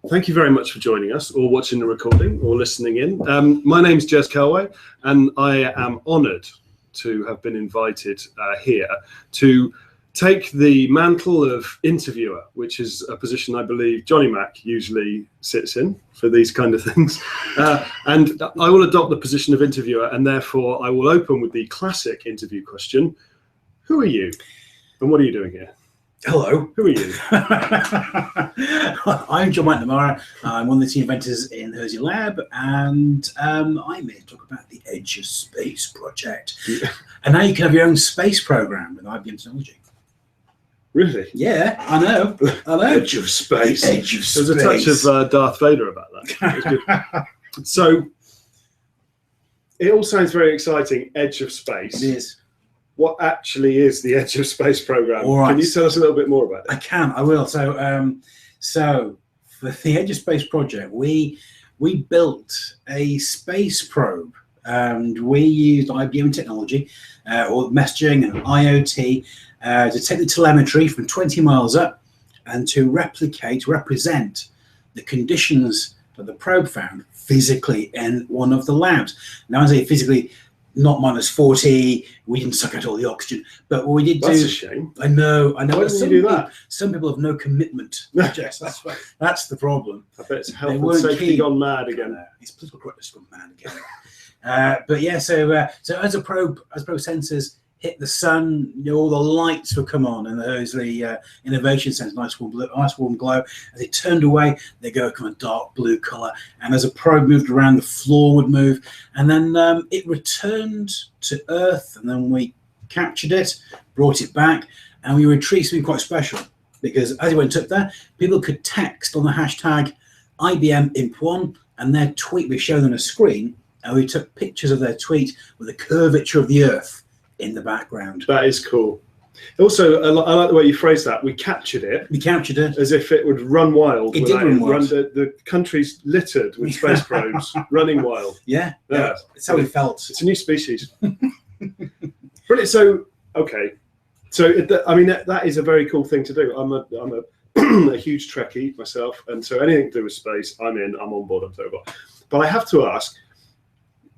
Thank you very much for joining us, or watching the recording, or listening in. My name's Jezz Kelway, and I am honoured to have been invited here to take the mantle of interviewer, which is a position I believe Johnny Mac usually sits in for these kind of things. And I will adopt the position of interviewer, and therefore I will open with the classic interview question. Who are you? And what are you doing here? Hello. Who are you? I'm John McNamara. I'm one of the team inventors in the Hursley Lab, and I'm here to talk about the Edge of Space project. Yeah. And now you can have your own space program with IBM Technology. Really? Yeah, I know. Edge of Space. Edge of Space. There's a touch of Darth Vader about that. So it all sounds very exciting. Edge of Space. It is. What actually is the Edge of Space program? All right. Can you tell us a little bit more about it? I will. So for the Edge of Space project, we built a space probe, and we used IBM technology, or messaging and IoT, to take the telemetry from 20 miles up and to represent the conditions that the probe found physically in one of the labs. Now, I say physically, not -40. We didn't suck out all the oxygen, but what we did do. That's a shame. I know. Why didn't you do that? Some people have no commitment. Jess, that's the problem. I bet it's health and safety gone mad again. It's political correctness gone mad again. But yeah, so as probe sensors hit the sun, all the lights would come on in the Hursley Innovation Center, nice warm glow. As it turned away, they go kind of dark blue color. And as a probe moved around, the floor would move. And then it returned to Earth, and then we captured it, brought it back, and we retrieved something quite special. Because as it went up there, people could text on the hashtag IBM Imp1, and their tweet was shown on a screen, and we took pictures of their tweet with the curvature of the Earth in the background. That is cool. Also, I like the way you phrased that. We captured it. We captured it. As if it would run wild. It did run wild. The country's littered with space probes running wild. Yeah. That's how we felt. It's a new species. Brilliant. So, okay. So, I mean, that is a very cool thing to do. I'm a huge Trekkie myself, and so anything to do with space, I'm on board, I'm so bored. But I have to ask,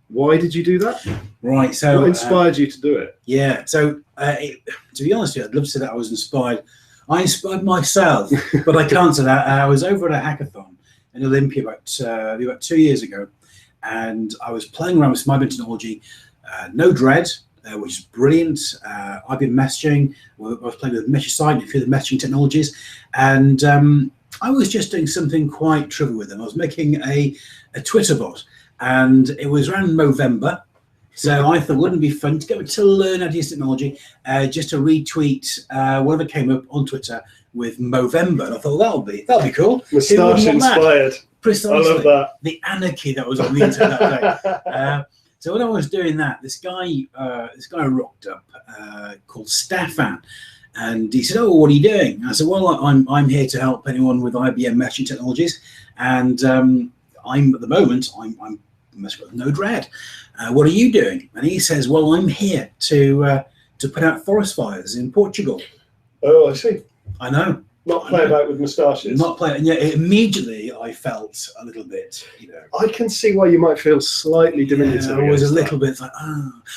why did you do that? Right. So what inspired you to do it? Yeah. So to be honest with you, I'd love to say that I was inspired. I inspired myself, but I can't say that. I was over at a hackathon in Olympia about 2 years ago, and I was playing around with IBM technology, Node-RED, which is brilliant. IBM messaging. I was playing with MessageSite and a few of the messaging technologies, and I was just doing something quite trivial with them. I was making a Twitter bot. And it was around November, so I thought, wouldn't it be fun to go to learn how to use technology, just to retweet whatever came up on Twitter with Movember. And I thought, that'll be cool. Moustache inspired. Precisely. I love that. The anarchy that was on the internet that day. So when I was doing that, this guy rocked up called Stefan, and he said, "Oh, what are you doing?" And I said, "Well, I'm here to help anyone with IBM messaging technologies, and I'm at the moment I'm messing with Node-RED. What are you doing?" And he says, "Well, I'm here to put out forest fires in Portugal." Oh, I see. I know. Not play about with moustaches. Not play. And yeah, immediately I felt a little bit, I can see why you might feel slightly diminutive. I was a little bit like,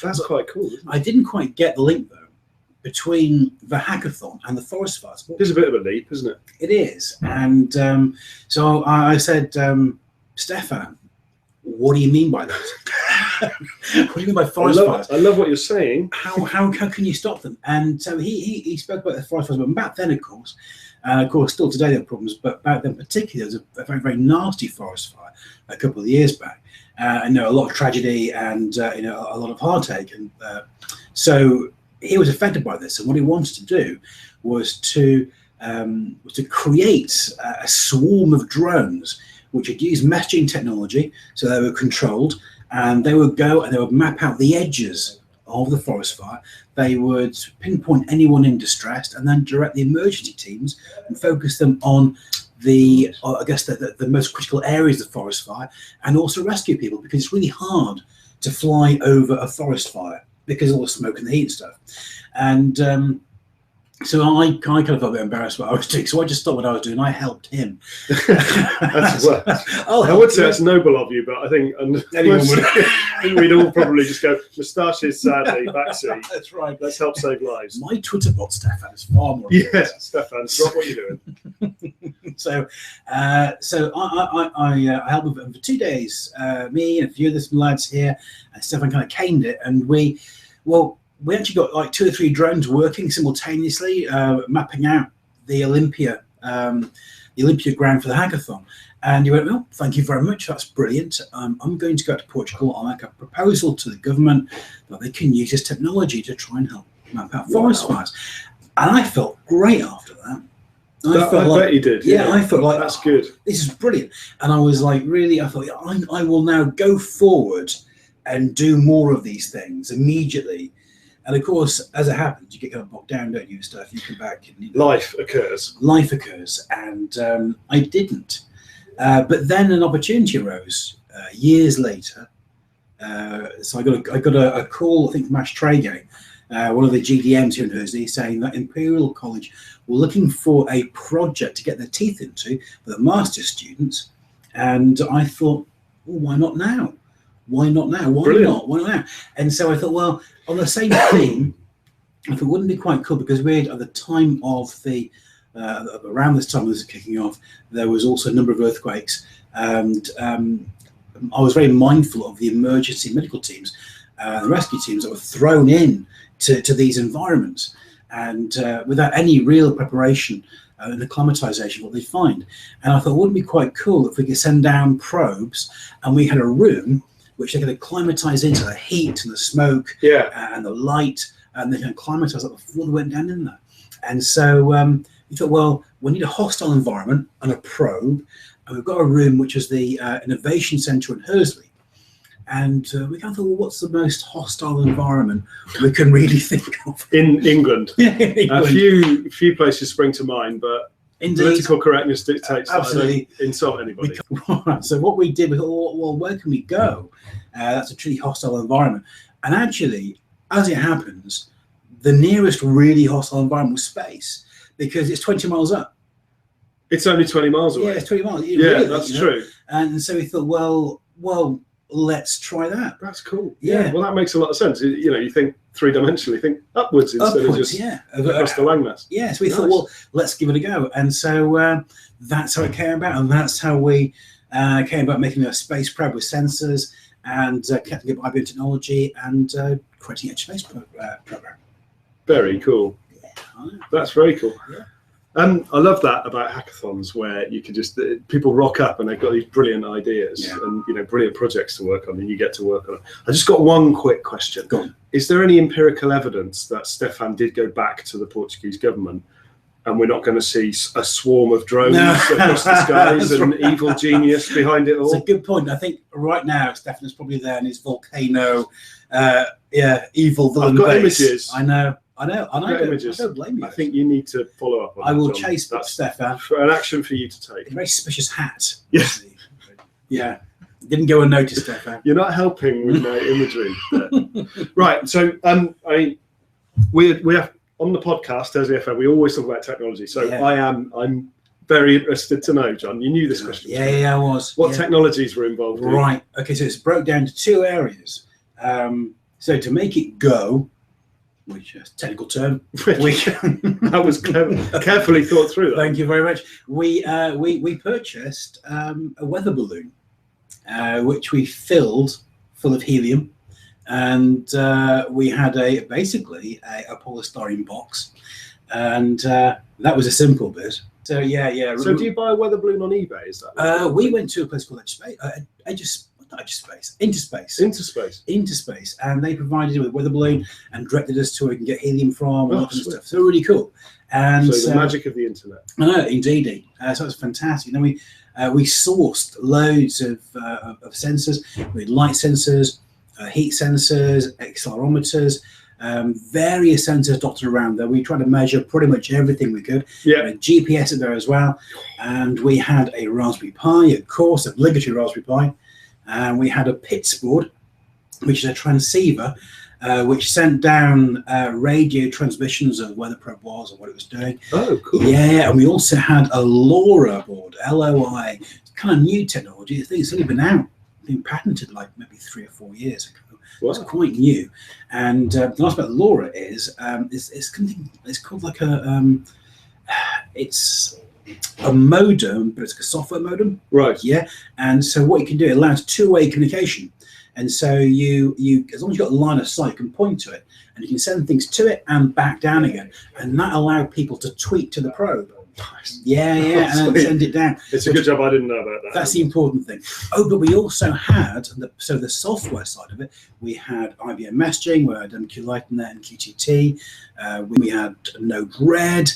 That's quite cool. Isn't it? I didn't quite get the link though between the hackathon and the forest fires. It is a bit of a leap, isn't it? It is. And so I said, Stefan, what do you mean by that? What do you mean by forest fires? I love what you're saying. How can you stop them? And so he spoke about the forest fires, but back then, of course, still today there are problems, but back then particularly, there was a very, very nasty forest fire a couple of years back. And a lot of tragedy and a lot of heartache. And so he was affected by this. And what he wanted to do was to create a swarm of drones which would use messaging technology, so they were controlled, and they would go and they would map out the edges of the forest fire. They would pinpoint anyone in distress and then direct the emergency teams and focus them on the most critical areas of the forest fire, and also rescue people, because it's really hard to fly over a forest fire because of all the smoke and the heat and stuff. And So I kind of felt a bit embarrassed what I was doing. So I just stopped what I was doing. I helped him. That's worse. I would say that's noble of you, but I think anyone would. I think we'd all probably just go, moustaches, sadly, backseat. That's right. Let's help save lives. My Twitter bot, Stefan, is far more. Yes, Stefan, drop what you're doing. So I helped with them for 2 days. Me and a few of the lads here, and Stefan kind of caned it, and we actually got like 2 or 3 drones working simultaneously, mapping out the Olympia ground for the hackathon. And you went, well, thank you very much. That's brilliant. I'm going to go to Portugal. I'll make a proposal to the government that they can use this technology to try and help map out forest fires. And I felt great after that. I bet you did. Yeah, I felt like that's good. This is brilliant. And I was like, really, I thought, I will now go forward and do more of these things immediately. And of course, as it happens, you get kind of bogged down, don't you? Stuff. You come back. And, life occurs. Life occurs, and I didn't. But then an opportunity arose years later. So I got a call, I think, from Ash Traeger, one of the GDMs here in Hursley, saying that Imperial College were looking for a project to get their teeth into for the master's students. And I thought, well, why not now? Why not now? Why not now? And so I thought, well, on the same theme, I thought, wouldn't it be quite cool, because we had, at the time of the around this time this was kicking off, there was also a number of earthquakes, and I was very mindful of the emergency medical teams, the rescue teams that were thrown in to these environments, and without any real preparation and acclimatization, what they find. And I thought, wouldn't it be quite cool if we could send down probes and we had a room which they could acclimatize into the heat and the smoke and the light, and they can acclimatize that before they went down in there. And so we thought, well, we need a hostile environment and a probe, and we've got a room which is the Innovation Center in Hursley. And we kind of thought, well, what's the most hostile environment we can really think of? In England. In England. A few places spring to mind, but indeed, political correctness dictates absolutely. that I don't insult anybody. So what we did, we thought, well, where can we go? That's a truly hostile environment. And actually, as it happens, the nearest really hostile environment was space, because it's 20 miles up. It's only 20 miles away. Yeah, it's 20 miles. Yeah, really, that's true. And so we thought, well, let's try that. That's cool. Yeah. Well, that makes a lot of sense. You know, you think three-dimensionally, think upwards instead of just across the landmass. Yeah, so we thought, well, let's give it a go. And so that's how it came about, and that's how we came about making a space probe with sensors, and connecting up IBM technology, and creating a space program. Very cool. Yeah, that's very cool. Yeah. I love that about hackathons, where you can just people rock up and they've got these brilliant ideas and brilliant projects to work on, and you get to work on it. I just got one quick question. Go on. Is there any empirical evidence that Stefan did go back to the Portuguese government, and we're not going to see a swarm of drones across the skies and evil genius behind it all? It's a good point. I think right now Stefan is probably there in his volcano, evil villain I've got base. images. I know. I images. don't blame you. I think you need to follow up on I will that, John. chase Stefan. For an action for you to take. A very suspicious hat. Yeah. Yeah. Didn't go unnoticed, Stefan. You're not helping with my imagery. Right. So we have on the podcast as FM, we always talk about technology. So I'm very interested to know, John. You knew this question. Yeah, I was. What technologies were involved? Right. Okay, so it's broke down to 2 areas. So to make it go, which is a technical term, that was carefully thought through. Thank you very much. We purchased a weather balloon, which we filled full of helium, and we had basically a polystyrene box, and that was a simple bit. So yeah. So do you buy a weather balloon on eBay? Is that? We went to a place called Interspace, and they provided us with a weather balloon and directed us to where we can get helium from and all that kind of stuff. So really cool. And so the magic of the internet. I know, indeed. So it was fantastic. Then we sourced loads of sensors. We had light sensors, heat sensors, accelerometers, various sensors dotted around there. We tried to measure pretty much everything we could. Yeah. We had GPS in there as well, and we had a Raspberry Pi, of course, obligatory Raspberry Pi. And we had a PITS board, which is a transceiver, which sent down radio transmissions of where the probe was or what it was doing. Oh, cool. Yeah, and we also had a LoRa board, LOI, kind of new technology. I think it's only been patented like maybe 3 or 4 years ago. Wow. It's quite new. And the nice about LoRa is it's called like it's a modem, but it's like a software modem. Right. Yeah. And so what you can do, it allows two-way communication. And so you as long as you've got a line of sight, you can point to it and you can send things to it and back down again. And that allowed people to tweet to the probe. Nice. Yeah, and send it down. It's a good job I didn't know about that. That's the important thing. Oh, but we also had the software side of it. We had IBM messaging, we had MQ-Lite and QTT. We had Node-RED.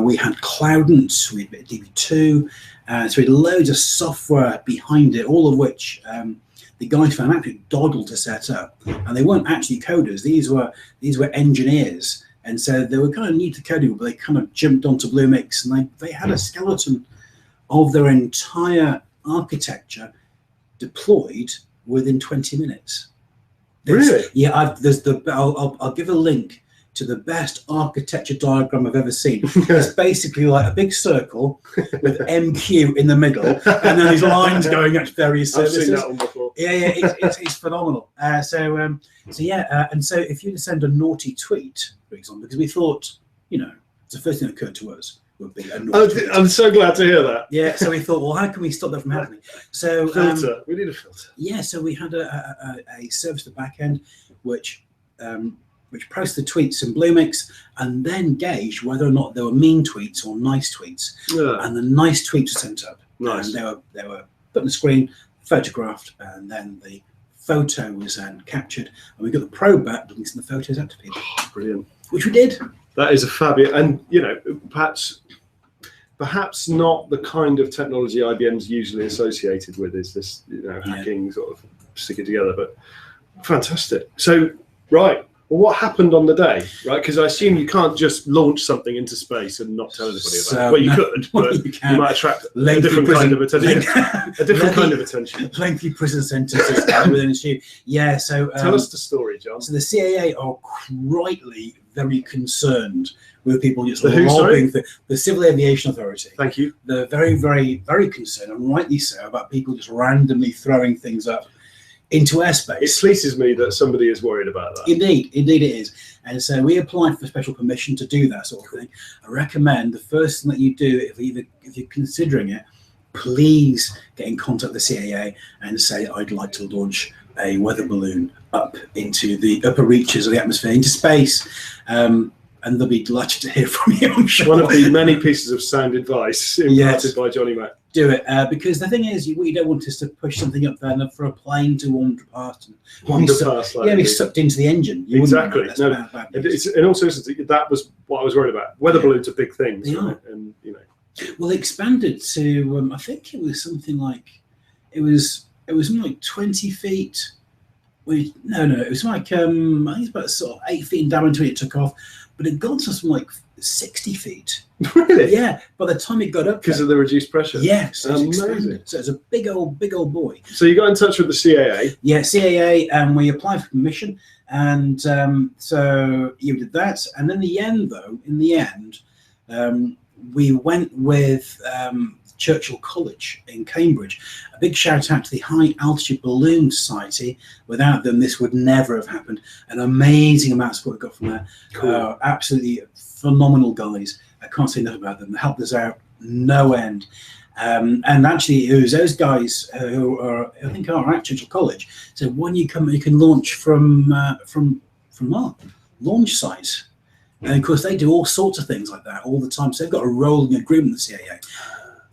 We had Cloudant. We had DB2. So we had loads of software behind it, all of which the guys found absolutely doddle to set up. And they weren't actually coders. These were engineers. And so they were kind of new to coding, but they kind of jumped onto Bluemix, and they had a skeleton of their entire architecture deployed within 20 minutes. Really? Yeah, I'll give a link to the best architecture diagram I've ever seen. It's basically like a big circle with MQ in the middle, and then these lines going at various services. I've seen that one before. Yeah, it's phenomenal. So if you send a naughty tweet, for example, because we thought, it's the first thing that occurred to us would be a naughty tweet. I'm so glad to hear that. Yeah, so we thought, well, how can we stop that from happening? So filter. We need a filter. Yeah, so we had a service at the back end which processed the tweets in Bluemix and then gauged whether or not they were mean tweets or nice tweets. Yeah. And the nice tweets were sent up. Nice. And they were put on the screen, photographed, and then the photo was captured, and we got the probe back and we sent the photos out to people. Brilliant. Which we did. That is a fabulous, and perhaps not the kind of technology IBM's usually associated with is this, hacking sort of stick it together, but fantastic. So, right. Well, what happened on the day, right? Because I assume you can't just launch something into space and not tell anybody about it. Well, you could, but you might attract a different kind of attention. Lengthy prison sentences within a shoe. Yeah, so... tell us the story, John. So the CAA are rightly very concerned with people just lobbing the Civil Aviation Authority. Thank you. They're very, very, very concerned, and rightly so, about people just randomly throwing things up into airspace. It pleases me that somebody is worried about that. Indeed it is. And so we applied for special permission to do that sort of thing. I recommend the first thing that you do, if you're considering it, please get in contact with the CAA and say, I'd like to launch a weather balloon up into the upper reaches of the atmosphere, into space. And they'll be delighted to hear from you, I'm sure. One of the many pieces of sound advice imparted by Johnny Mac. Do it, because the thing is, what you don't want is to push something up there for a plane to wander past. Be sucked into the engine. Exactly. And also, that was what I was worried about. Weather balloons are big things. They are. And, Well, they expanded to, I think it was something like, it was something like 20 feet. It was like, I think it's about sort of 8 feet in diameter when it took off, but it got to something like 60 feet. Really? Yeah. By the time it got up, because of the reduced pressure. Yes. So amazing. So it's a big old boy. So you got in touch with the CAA. Yeah, CAA, and we applied for permission, and so you did that. And in the end, we went with Churchill College in Cambridge. A big shout out to the High Altitude Balloon Society. Without them, this would never have happened. An amazing amount of support we got from there. Cool. Absolutely phenomenal guys. I can't say enough about them. They helped us out no end. And actually, it was those guys who are at Churchill College. So when you come, you can launch from our launch site. And of course, they do all sorts of things like that all the time. So they've got a rolling agreement with the CAA.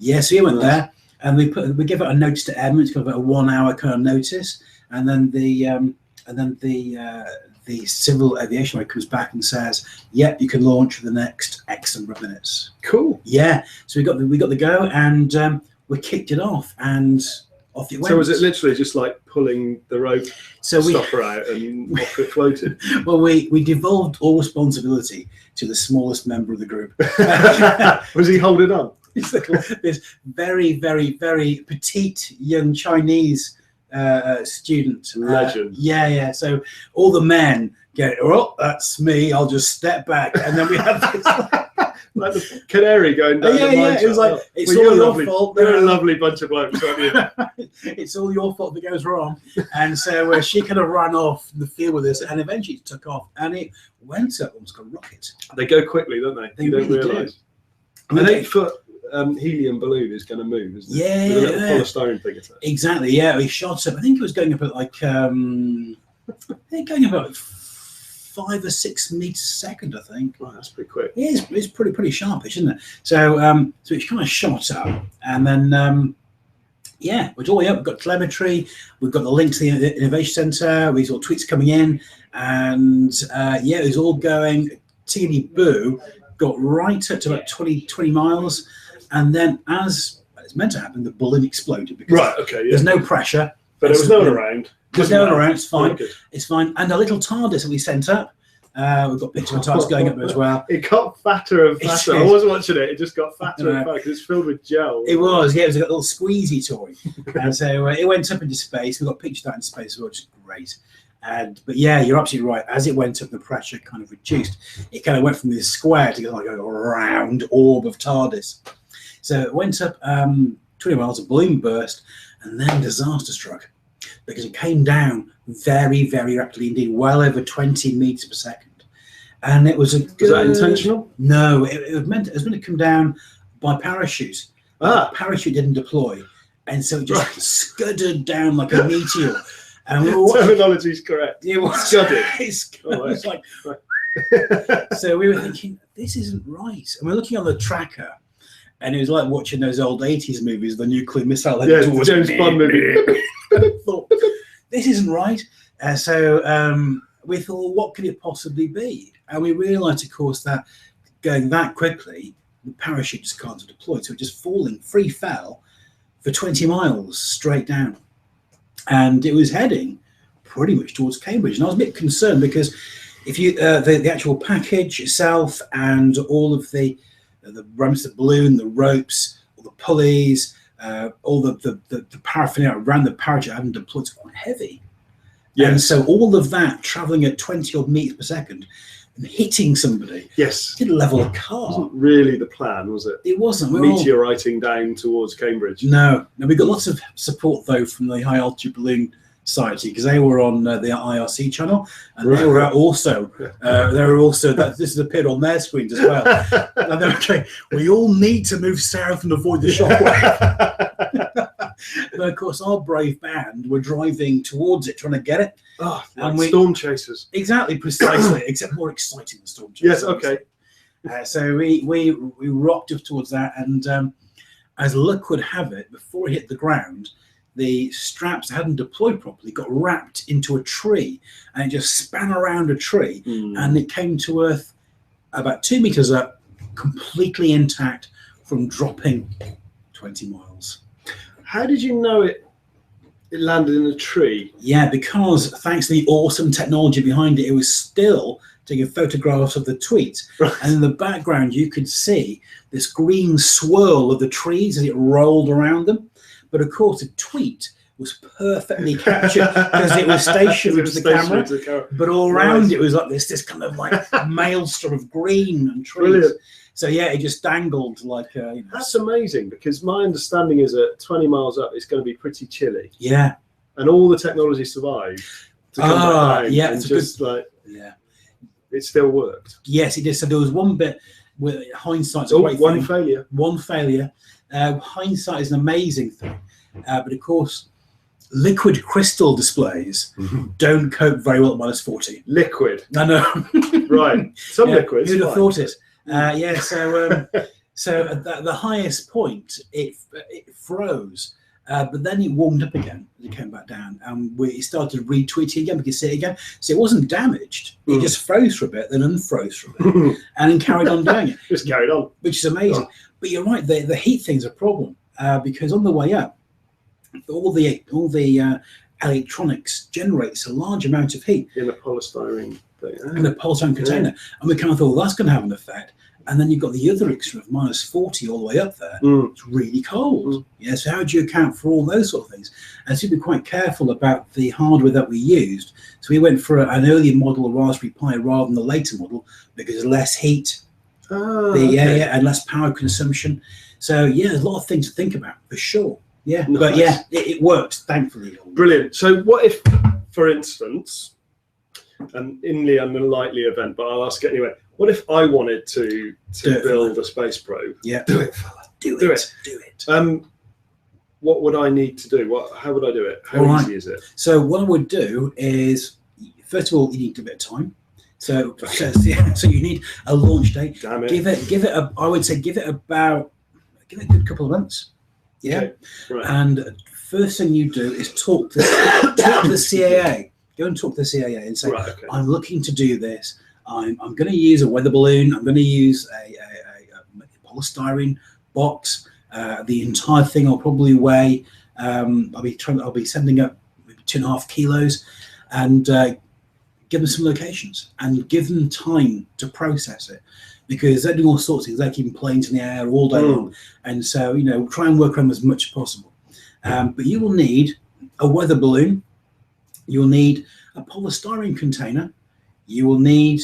Yes, we went there, and we give out a notice to airmen. It's got about a 1 hour kind of notice, and then the Civil Aviation comes back and says, "Yep, you can launch for the next X number of minutes." Cool. Yeah. So we got the go, and we kicked it off, and off it went. So was it literally just like pulling the rope stopper out and off it floated? Well, we devolved all responsibility to the smallest member of the group. Was he holding on? This very, very, very petite young Chinese student. Legend. Yeah. So all the men go, oh, that's me. I'll just step back, and then we have this. Like the canary going down the mine It was like, it's well, all your fault. You're a lovely bunch of blokes, aren't you? It's all your fault if it goes wrong. And so she kind of ran off the field with us, and eventually it took off, and it went up almost like a rocket. They go quickly, don't they? They you really don't realise. do. An 8-foot helium balloon is going to move, isn't it? Yeah, with a little polystyrene thing attached. Exactly. Yeah, we shot up. I think it was going up at like going about 5 or 6 meters a second, I think. Right, that's pretty quick. Yeah, it's pretty sharpish, isn't it? So so it's kind of shot up, and then yeah, we're all the way up. We've got telemetry, we've got the link to the Innovation Center, we saw tweets coming in, and yeah, it was all going teeny boo, got right up to about 20 miles, and then as it's meant to happen, the balloon exploded because there's no pressure. But there was no one around. There's no one around, it's fine. Good. It's fine. And a little TARDIS that we sent up. We've got pictures of TARDIS going up as well. It got fatter and fatter. I was watching it. It just got fatter and fatter because it's filled with gel. It was, yeah. It was a little squeezy toy. And so it went up into space. We've got pictures of that in space as well, which is great. But yeah, you're absolutely right. As it went up, the pressure kind of reduced. It kind of went from this square to like a round orb of TARDIS. So it went up 20 miles, a balloon burst, and then disaster struck, because it came down very, very rapidly indeed, well over 20 meters per second. And it was a good... Was that intentional? No, it was meant to come down by parachute. Ah. Parachute didn't deploy. And so it just scudded down like a meteor. And we were terminology is correct. It was scudded. It was like... So we were thinking, this isn't right. And we're looking on the tracker, and it was like watching those old 80s movies, the nuclear missile. Yeah, the James Bond movie. Thought, this isn't right. So we thought, what could it possibly be? And we realised, of course, that going that quickly, the parachute just can't have deployed. So it just free fell for 20 miles straight down. And it was heading pretty much towards Cambridge. And I was a bit concerned because if you the actual package itself and all of the ramps, the balloon, the ropes, all the pulleys, all the paraphernalia around the parachute hadn't deployed, it's quite heavy. Yes. And so all of that traveling at 20 odd meters per second and hitting somebody, didn't level a car. Wasn't really the plan, was it? It wasn't. Meteoriting down towards Cambridge. No, we got lots of support though from the High Altitude Balloon Society, because they were on the IRC channel, and they were also this has appeared on their screens as well. And they're okay, we all need to move south and avoid the shockwave. But of course, our brave band were driving towards it, trying to get it. Oh, like storm chasers. Exactly, precisely, except more exciting than storm chasers. Yes, okay. So we rocked up towards that, and as luck would have it, before it hit the ground, the straps that hadn't deployed properly got wrapped into a tree, and it just span around a tree, and it came to earth about 2 meters up, completely intact from dropping 20 miles. How did you know it landed in a tree? Yeah, because thanks to the awesome technology behind it, it was still taking photographs of the tweet. Right. And in the background, you could see this green swirl of the trees as it rolled around them. But of course, the tweet was perfectly captured because it was stationed to the camera. But all around it was like this kind of like maelstrom of green and trees. Brilliant. So yeah, it just dangled like That's amazing, because my understanding is that 20 miles up, it's going to be pretty chilly. Yeah. And all the technology survived to come back down. Yeah, and just it still worked. Yes, it did. So there was one bit with hindsight's one failure. One failure. Hindsight is an amazing thing, but of course, liquid crystal displays don't cope very well at -40. Liquid. I know. Right. Some liquids. Who'd have thought it? So at the highest point, it froze, but then it warmed up again as it came back down, and we started retweeting again. We could see it again. So it wasn't damaged. It just froze for a bit, then unfroze for a bit, and then carried on doing it. Just carried on, which is amazing. Oh. But you're right. The heat thing's a problem because on the way up, all the electronics generates a large amount of heat in a polystyrene thing. In a polystyrene container, and we kind of thought, well, that's going to have an effect. And then you've got the other extreme of -40 all the way up there. It's really cold. Yeah, so how do you account for all those sort of things? And so be quite careful about the hardware that we used. So we went for an earlier model of Raspberry Pi rather than the later model because less heat, and less power consumption. So yeah, there's a lot of things to think about for sure. Yeah, nice. But yeah, it works, thankfully. Brilliant. So what if, for instance, in the unlikely event, but I'll ask it anyway, what if I wanted to build a space probe? Yeah. Do it, fella. Do it. What would I need to do? How would I do it? How easy is it? So what I would do is, first of all, you need a bit of time. So you need a launch date. Damn it. Give it I would say give it a good couple of months. Yeah. Okay. Right. And first thing you do is talk to the CAA. Go and talk to the CAA and say, right, okay. I'm looking to do this. I'm going to use a weather balloon. I'm going to use a polystyrene box. The entire thing I'll probably weigh. I'll be sending up maybe 2.5 kilos, and give them some locations and give them time to process it, because they're doing all sorts of things. They're keeping planes in the air all day long, and so try and work around as much as possible. But you will need a weather balloon. You'll need a polystyrene container. You will need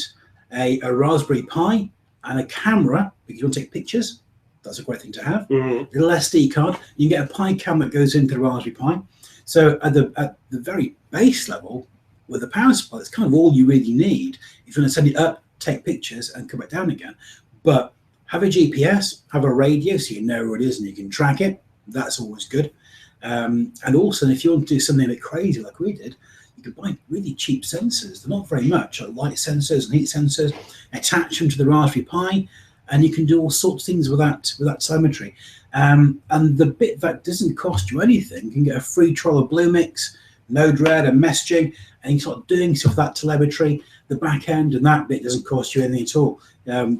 a Raspberry Pi and a camera, because you want to take pictures. That's a great thing to have. A little SD card. You can get a Pi cam that goes into the Raspberry Pi. So at the very base level, with the power supply, that's kind of all you really need if you want to send it up, take pictures, and come back down again. But have a GPS, have a radio, so you know where it is and you can track it. That's always good. And also, if you want to do something a bit crazy like we did, you can buy really cheap sensors. They're not very much, like light sensors and heat sensors. Attach them to the Raspberry Pi, and you can do all sorts of things with that telemetry. And the bit that doesn't cost you anything, you can get a free trial of Bluemix, Node-RED, and messaging, and you start doing stuff with that telemetry, the back end, and that bit doesn't cost you anything at all.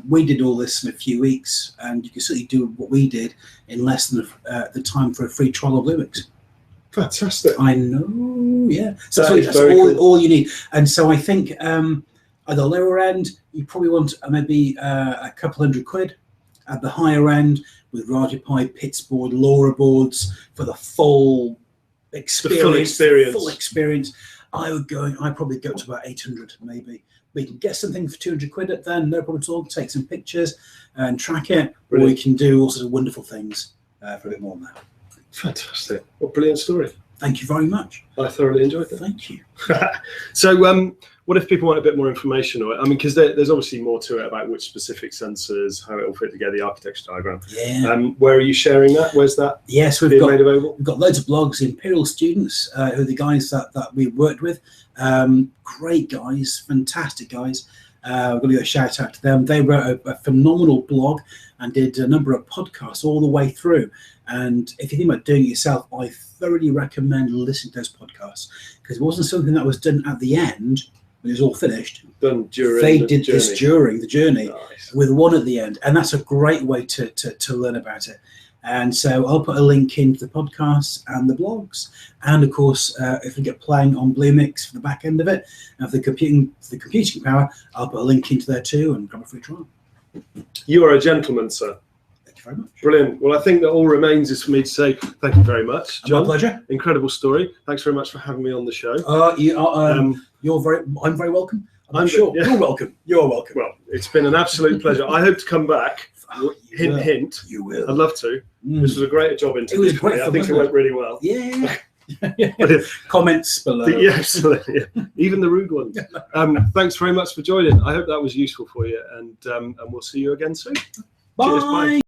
We did all this in a few weeks, and you can certainly do what we did in less than the time for a free trial of Bluemix. Fantastic. I know, yeah. So that's cool. all you need. And so I think at the lower end, you probably want maybe a couple £100. At the higher end, with Raspberry Pi, pits board, LoRa boards for the full experience. Full experience. I'd probably go to about 800 maybe. We can get something for £200 at then, no problem at all. Take some pictures and track it. Brilliant. Or we can do all sorts of wonderful things for a bit more than that. Fantastic. What a brilliant story. Thank you very much. I thoroughly enjoyed it. Thank you. So what if people want a bit more information on it? I mean, because there's obviously more to it about which specific sensors, how it will fit together, the architecture diagram. Yeah. Where are you sharing that? Where's that yes, being made available? We've got loads of blogs. Imperial students, who are the guys that we worked with. Great guys, fantastic guys. We're going to give a shout out to them. They wrote a phenomenal blog and did a number of podcasts all the way through. And if you think about doing it yourself, I thoroughly recommend listening to those podcasts, because it wasn't something that was done at the end when it was all finished. Done during they did journey. This during the journey. Nice. With one at the end, and that's a great way to learn about it. And so I'll put a link into the podcasts and the blogs, and of course, if we get playing on Bluemix for the back end of it, and for the computing power, I'll put a link into there too, and grab a free trial. You are a gentleman, sir. Thank you very much. Brilliant. Well, I think that all remains is for me to say thank you very much, John. My pleasure. Incredible story. Thanks very much for having me on the show. I'm very welcome. I'm sure. Yeah. You're welcome. You're welcome. Well, it's been an absolute pleasure. I hope to come back. Hint. You will. I'd love to. This was a great job interview. It was great. I think it went really well. Yeah. Comments below. Yeah, absolutely. Yeah. Even the rude ones. Thanks very much for joining. I hope that was useful for you, and we'll see you again soon. Bye. Cheers. Bye.